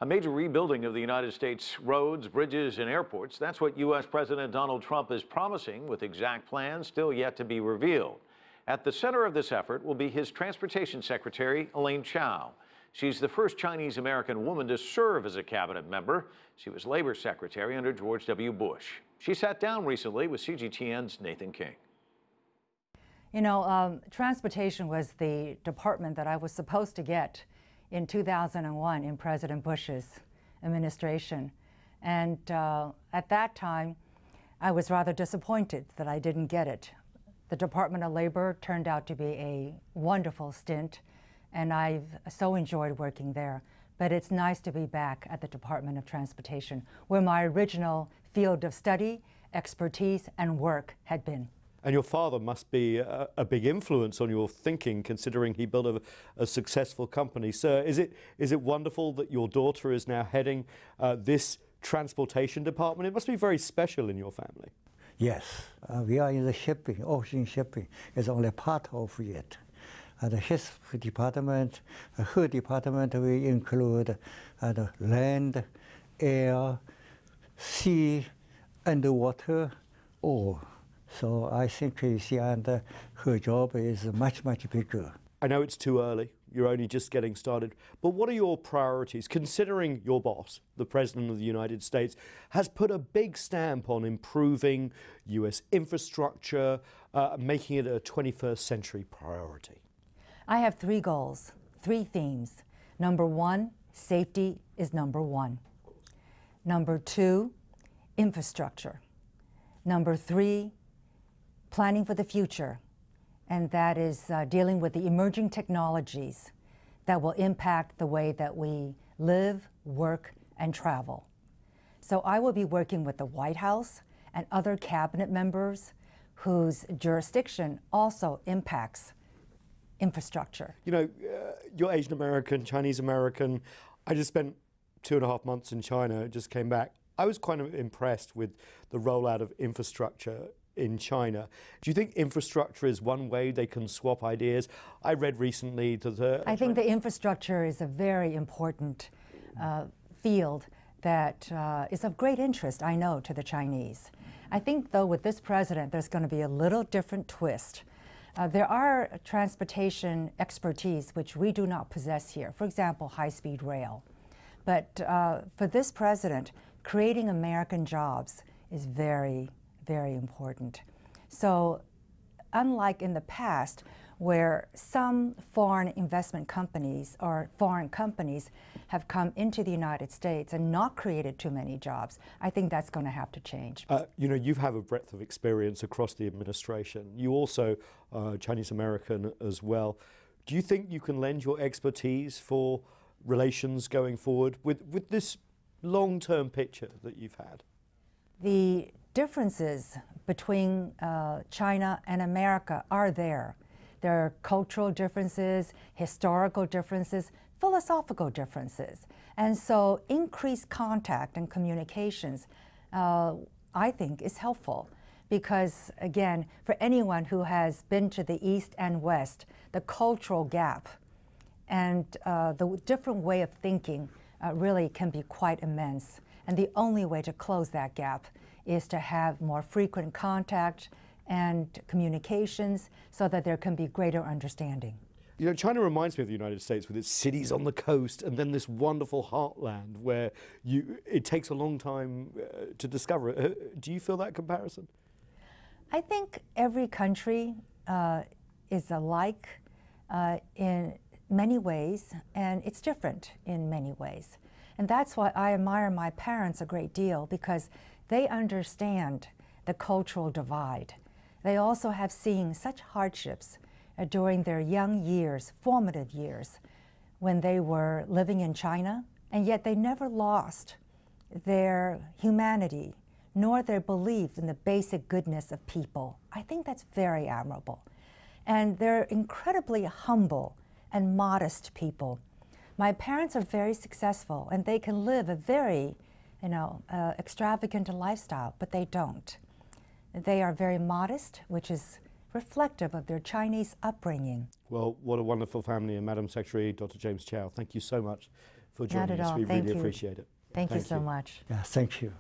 A major rebuilding of the United States roads, bridges, and airports. That's what U.S. President Donald Trump is promising, with exact plans still yet to be revealed. At the center of this effort will be his Transportation Secretary, Elain Chao. She's the first Chinese-American woman to serve as a cabinet member. She was Labor Secretary under George W. Bush. She sat down recently with CGTN's Nathan King. You know, transportation was the department that I was supposed to get in 2001 in President Bush's administration. And at that time, I was rather disappointed that I didn't get it. The Department of Labor turned out to be a wonderful stint, and I've so enjoyed working there. But it's nice to be back at the Department of Transportation, where my original field of study, expertise, and work had been. And your father must be a big influence on your thinking, considering he built a successful company. Sir, is it wonderful that your daughter is now heading this transportation department? It must be very special in your family. Yes, we are in the shipping, ocean shipping is only part of it. His department, her department will include land, air, sea, underwater, all. So I think her job is much, much bigger. I know it's too early. You're only just getting started. But what are your priorities, considering your boss, the President of the United States, has put a big stamp on improving U.S. infrastructure, making it a 21st century priority? I have three goals, three themes. Number one, safety is number one. Number two, infrastructure. Number three, planning for the future, and that is dealing with the emerging technologies that will impact the way that we live, work, and travel. So I will be working with the White House and other cabinet members whose jurisdiction also impacts infrastructure. You know, you're Asian American, Chinese American. I just spent 2.5 months in China, just came back. I was kind of impressed with the rollout of infrastructure in China. Do you think infrastructure is one way they can swap ideas? I read recently that I think the infrastructure is a very important field that is of great interest, I know, to the Chinese. I think, though, with this president, there's going to be a little different twist. There are transportation expertise which we do not possess here. For example, high-speed rail. But for this president, creating American jobs is very, very important. So unlike in the past, where some foreign investment companies or foreign companies have come into the United States and not created too many jobs, I think that's going to have to change. You know, you have a breadth of experience across the administration. You also are Chinese American as well. Do you think you can lend your expertise for relations going forward with this long-term picture that you've had? The differences between China and America are there. There are cultural differences, historical differences, philosophical differences. And so increased contact and communications, I think, is helpful. Because, again, for anyone who has been to the East and West, the cultural gap and the different way of thinking really can be quite immense. And the only way to close that gap is to have more frequent contact and communications so that there can be greater understanding. You know, China reminds me of the United States with its cities on the coast and then this wonderful heartland where it takes a long time to discover it. Do you feel that comparison? I think every country is alike in many ways, and it's different in many ways. And that's why I admire my parents a great deal, because they understand the cultural divide. They also have seen such hardships during their young years, formative years, when they were living in China, and yet they never lost their humanity, nor their belief in the basic goodness of people. I think that's very admirable. And they're incredibly humble and modest people. My parents are very successful, and they can live a very, extravagant lifestyle, but they don't. They are very modest, which is reflective of their Chinese upbringing. Well, what a wonderful family. And Madam Secretary, Dr. James Chao, thank you so much for joining us. all. We Thank really you. appreciate it. Thank you so much. Yeah, thank you.